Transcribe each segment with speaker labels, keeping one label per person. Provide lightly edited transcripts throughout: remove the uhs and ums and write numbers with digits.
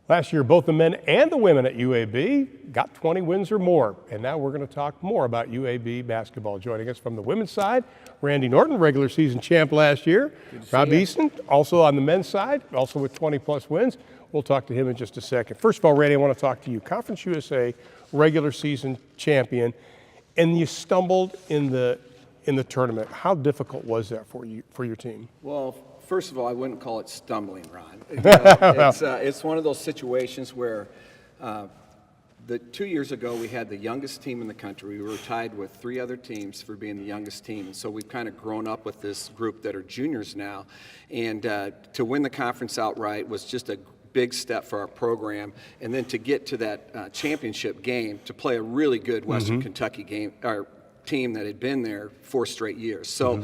Speaker 1: Last year, both the men and the women at UAB got 20 wins or more. And now we're going to talk more about UAB basketball. Joining us from the women's side, Randy Norton, regular season champ last year. Rob Easton, also on the men's side, also with 20-plus wins. We'll talk to him in just a second. First of all, Randy, I want to talk to you. Conference USA regular season champion, and you stumbled in the tournament. How difficult was that for you, for your team?
Speaker 2: Well, first of all, I wouldn't call it stumbling, Ron. You know, it's one of those situations where 2 years ago we had the youngest team in the country. We were tied with 3 other teams for being the youngest team. And so we've kind of grown up with this group that are juniors now. And to win the conference outright was just a big step for our program. And then to get to that championship game, to play a really good Western Kentucky game, our team that had been there 4 straight years. So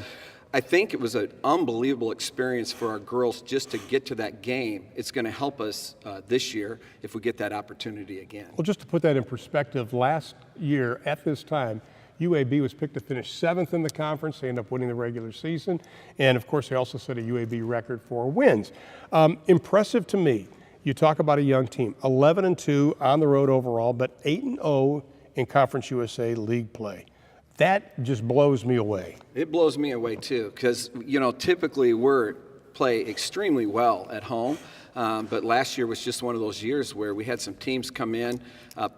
Speaker 2: I think it was an unbelievable experience for our girls just to get to that game. It's going to help us this year if we get that opportunity again.
Speaker 1: Well, just to put that in perspective, last year at this time, UAB was picked to finish 7th in the conference. They ended up winning the regular season. And, of course, they also set a UAB record for wins. Impressive to me. You talk about a young team, 11-2 on the road overall, but 8-0 in Conference USA league play. That just blows me away.
Speaker 2: It blows me away too, because typically we play extremely well at home, but last year was just one of those years where we had some teams come in,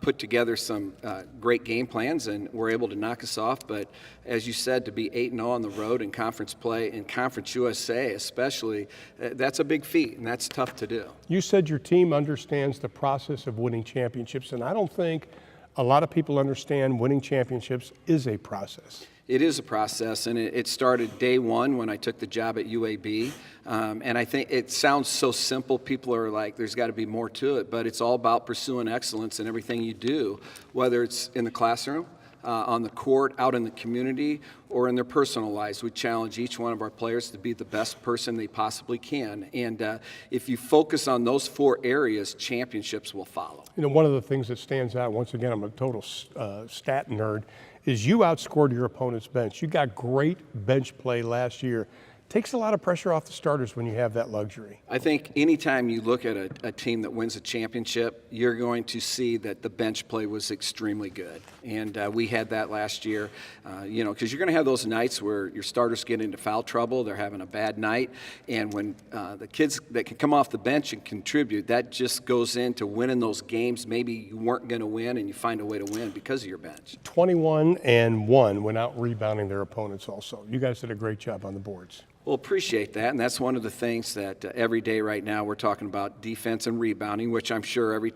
Speaker 2: put together some great game plans, and were able to knock us off. But as you said, to be 8-0 on the road in conference play, in Conference USA especially, that's a big feat, and that's tough to do.
Speaker 1: You said your team understands the process of winning championships, and I don't think a lot of people understand winning championships is a process.
Speaker 2: It is a process, and it started day one when I took the job at UAB. And I think it sounds so simple. People are like, there's got to be more to it, but it's all about pursuing excellence in everything you do, whether it's in the classroom, on the court, out in the community, or in their personal lives. We challenge each one of our players to be the best person they possibly can. And if you focus on those 4 areas, championships will follow.
Speaker 1: You know, one of the things that stands out, once again, I'm a total stat nerd, is you outscored your opponent's bench. You got great bench play last year. Takes a lot of pressure off the starters when you have that luxury.
Speaker 2: I think anytime you look at a team that wins a championship, you're going to see that the bench play was extremely good. And we had that last year, because you're going to have those nights where your starters get into foul trouble, they're having a bad night, and when the kids that can come off the bench and contribute, that just goes into winning those games. Maybe you weren't going to win, and you find a way to win because of your bench.
Speaker 1: 21-1 went out rebounding their opponents also. You guys did a great job on the boards.
Speaker 2: Well, appreciate that, and that's one of the things that every day right now we're talking about defense and rebounding, which I'm sure every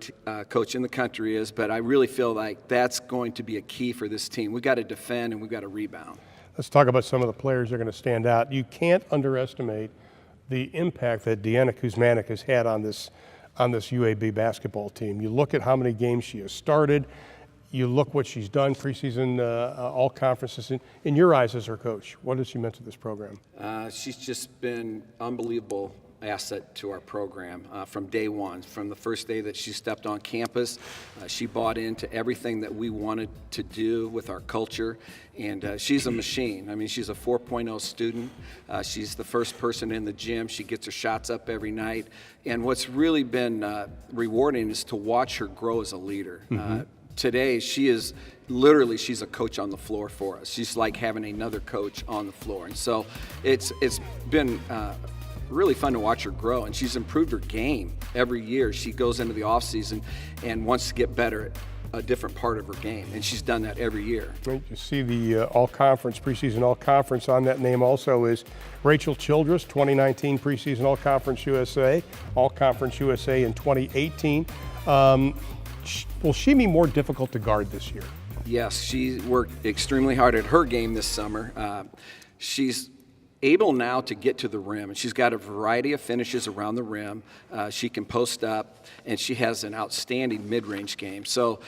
Speaker 2: coach in the country is, but I really feel like that's going to be a key for this team. We've got to defend and we've got to rebound.
Speaker 1: Let's talk about some of the players that are going to stand out. You can't underestimate the impact that Deanna Kuzmanik has had on this UAB basketball team. You look at how many games she has started. You look what she's done, preseason, all conferences. In your eyes as her coach, what has she meant to this program?
Speaker 2: She's just been unbelievable asset to our program from day one. From the first day that she stepped on campus, she bought into everything that we wanted to do with our culture, and she's a machine. I mean, she's a 4.0 student. She's the first person in the gym. She gets her shots up every night, and what's really been rewarding is to watch her grow as a leader. Today, she's a coach on the floor for us. She's like having another coach on the floor. And so it's been really fun to watch her grow, and she's improved her game every year. She goes into the offseason and wants to get better at a different part of her game, and she's done that every year.
Speaker 1: Great. You see the all-conference, preseason all-conference on that name also is Rachel Childress, 2019 preseason all-conference USA, all-conference USA in 2018. Will she be more difficult to guard this year?
Speaker 2: Yes, she worked extremely hard at her game this summer. She's able now to get to the rim, and she's got a variety of finishes around the rim. She can post up, and she has an outstanding mid-range game. So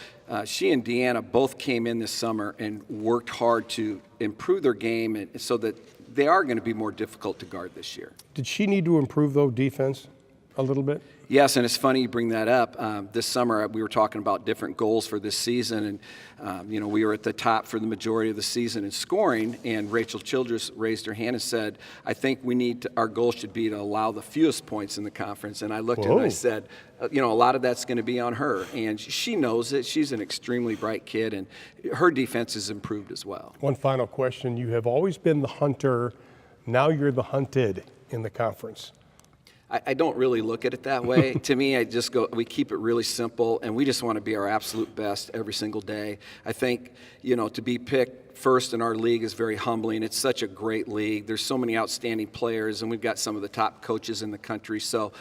Speaker 2: she and Deanna both came in this summer and worked hard to improve their game, and so that they are going to be more difficult to guard this year.
Speaker 1: Did she need to improve, though, defense? a little bit?
Speaker 2: Yes, and it's funny you bring that up. This summer, we were talking about different goals for this season, and we were at the top for the majority of the season in scoring, and Rachel Childress raised her hand and said, I think our goal should be to allow the fewest points in the conference. And I looked at her and I said, a lot of that's going to be on her, and she knows it. She's an extremely bright kid, and her defense has improved as well.
Speaker 1: One final question. You have always been the hunter. Now you're the hunted in the conference.
Speaker 2: I don't really look at it that way. To me, I just go, we keep it really simple, and we just want to be our absolute best every single day. I think, to be picked first in our league is very humbling. It's such a great league. There's so many outstanding players, and we've got some of the top coaches in the country. So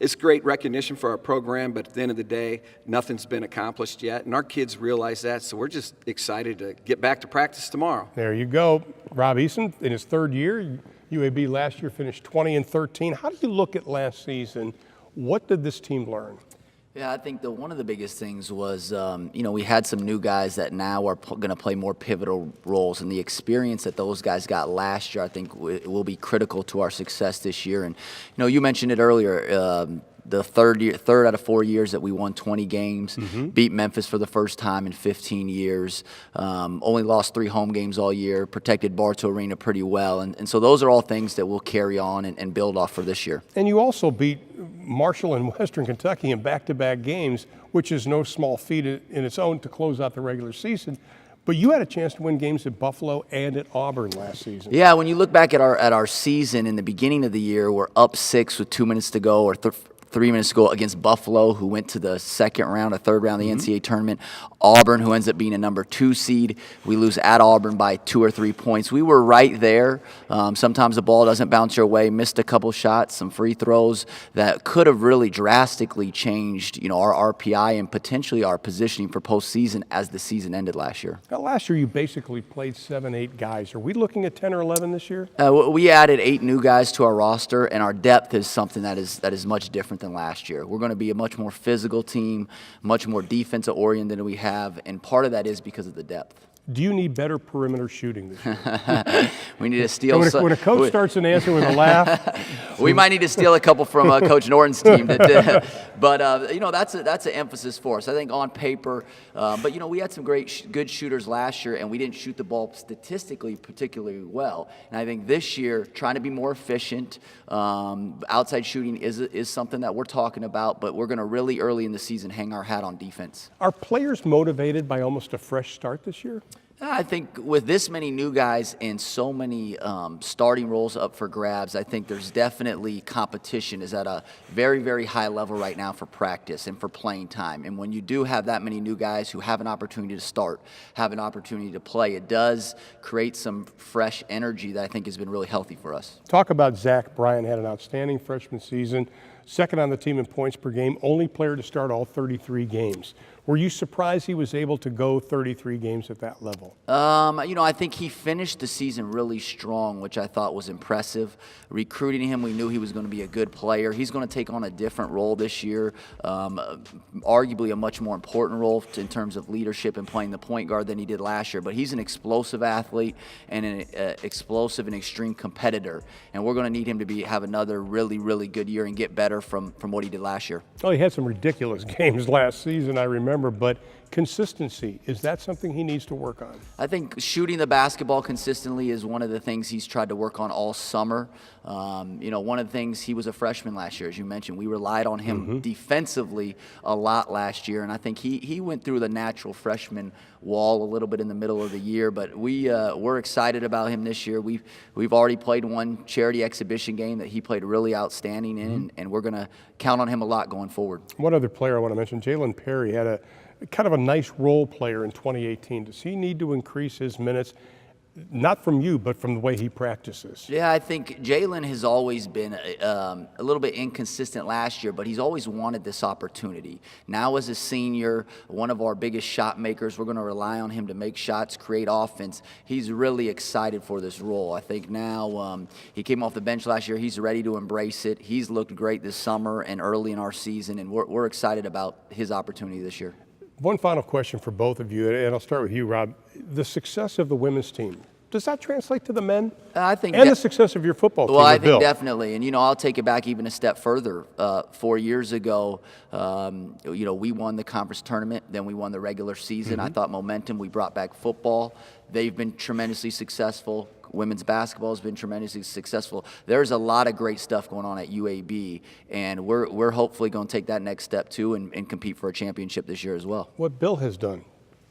Speaker 2: it's great recognition for our program, but at the end of the day, nothing's been accomplished yet, and our kids realize that, so we're just excited to get back to practice tomorrow.
Speaker 1: There you go. Rob Eason, in his third year, UAB last year finished 20-13. How do you look at last season? What did this team learn?
Speaker 3: Yeah, I think one of the biggest things was, we had some new guys that now are going to play more pivotal roles, and the experience that those guys got last year, I think, will be critical to our success this year. And you mentioned it earlier. The third out of 4 years that we won 20 games, beat Memphis for the first time in 15 years, only lost 3 home games all year, protected Bartow Arena pretty well. And so those are all things that we'll carry on and build off for this year.
Speaker 1: And you also beat Marshall and Western Kentucky in back-to-back games, which is no small feat in its own to close out the regular season. But you had a chance to win games at Buffalo and at Auburn last season.
Speaker 3: Yeah, when you look back at our season in the beginning of the year, we're up 6 with 2 minutes to go, or 3 minutes to go against Buffalo, who went to the third round of the NCAA tournament. Auburn, who ends up being a number 2 seed. We lose at Auburn by 2 or 3 points. We were right there. Sometimes the ball doesn't bounce your way. Missed a couple shots, some free throws that could have really drastically changed, our RPI and potentially our positioning for postseason as the season ended last year.
Speaker 1: Now, last year you basically played 7-8 guys. Are we looking at 10 or 11 this year?
Speaker 3: We added 8 new guys to our roster, and our depth is something that is much different than last year. We're going to be a much more physical team, much more defensive oriented than we have, and part of that is because of the depth.
Speaker 1: Do you need better perimeter shooting this year?
Speaker 3: We need to steal.
Speaker 1: When a coach starts an answer with a laugh,
Speaker 3: we might need to steal a couple from Coach Norton's team. But that's an emphasis for us. I think on paper, but we had some good shooters last year, and we didn't shoot the ball statistically particularly well. And I think this year, trying to be more efficient, outside shooting is something that we're talking about. But we're going to really early in the season hang our hat on defense.
Speaker 1: Are players motivated by almost a fresh start this year?
Speaker 3: I think with this many new guys and so many starting roles up for grabs, I think there's definitely competition is at a very, very high level right now for practice and for playing time. And when you do have that many new guys who have an opportunity to start, have an opportunity to play, it does create some fresh energy that I think has been really healthy for us.
Speaker 1: Talk about Zach Bryan. Had an outstanding freshman season, second on the team in points per game, only player to start all 33 games. Were you surprised he was able to go 33 games at that level?
Speaker 3: I think he finished the season really strong, which I thought was impressive. Recruiting him, we knew he was going to be a good player. He's going to take on a different role this year, arguably a much more important role in terms of leadership and playing the point guard than he did last year. But he's an explosive athlete and an explosive and extreme competitor, and we're going to need him to have another really, really good year and get better from what he did last year.
Speaker 1: Oh, he had some ridiculous games last season, I remember, but consistency, is that something he needs to work on?
Speaker 3: I think shooting the basketball consistently is one of the things he's tried to work on all summer. One of the things, he was a freshman last year, as you mentioned. We relied on him defensively a lot last year, and I think he went through the natural freshman wall a little bit in the middle of the year, but we're excited about him this year. We've already played one charity exhibition game that he played really outstanding in, and we're going to count on him a lot going forward.
Speaker 1: One other player I want to mention, Jalen Perry, had a kind of a nice role player in 2018. Does he need to increase his minutes? Not from you, but from the way he practices.
Speaker 3: Yeah, I think Jalen has always been a little bit inconsistent last year, but he's always wanted this opportunity. Now as a senior, one of our biggest shot makers, we're going to rely on him to make shots, create offense. He's really excited for this role. I think now he came off the bench last year. He's ready to embrace it. He's looked great this summer and early in our season, and we're excited about his opportunity this year.
Speaker 1: One final question for both of you, and I'll start with you, Rob. The success of the women's team, Does that translate to the men?
Speaker 3: I think
Speaker 1: and the success of your football team.
Speaker 3: Well, I
Speaker 1: with
Speaker 3: think
Speaker 1: Bill.
Speaker 3: definitely, and I'll take it back even a step further. 4 years ago, we won the conference tournament, then we won the regular season. I thought momentum. We brought back football. They've been tremendously successful. Women's basketball has been tremendously successful. There's a lot of great stuff going on at UAB, and we're hopefully going to take that next step too and compete for a championship this year as well.
Speaker 1: What Bill has done.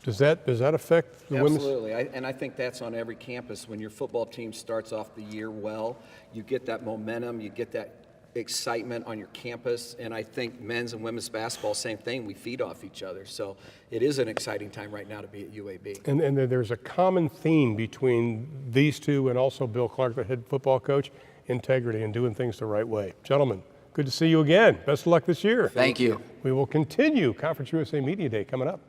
Speaker 1: Does that affect the women's?
Speaker 2: Absolutely, and I think that's on every campus. When your football team starts off the year well, you get that momentum, you get that excitement on your campus, and I think men's and women's basketball, same thing. We feed off each other, so it is an exciting time right now to be at UAB.
Speaker 1: And there's a common theme between these two and also Bill Clark, the head football coach: integrity and doing things the right way. Gentlemen, good to see you again. Best of luck this year.
Speaker 3: Thank you.
Speaker 1: We will continue Conference USA Media Day coming up.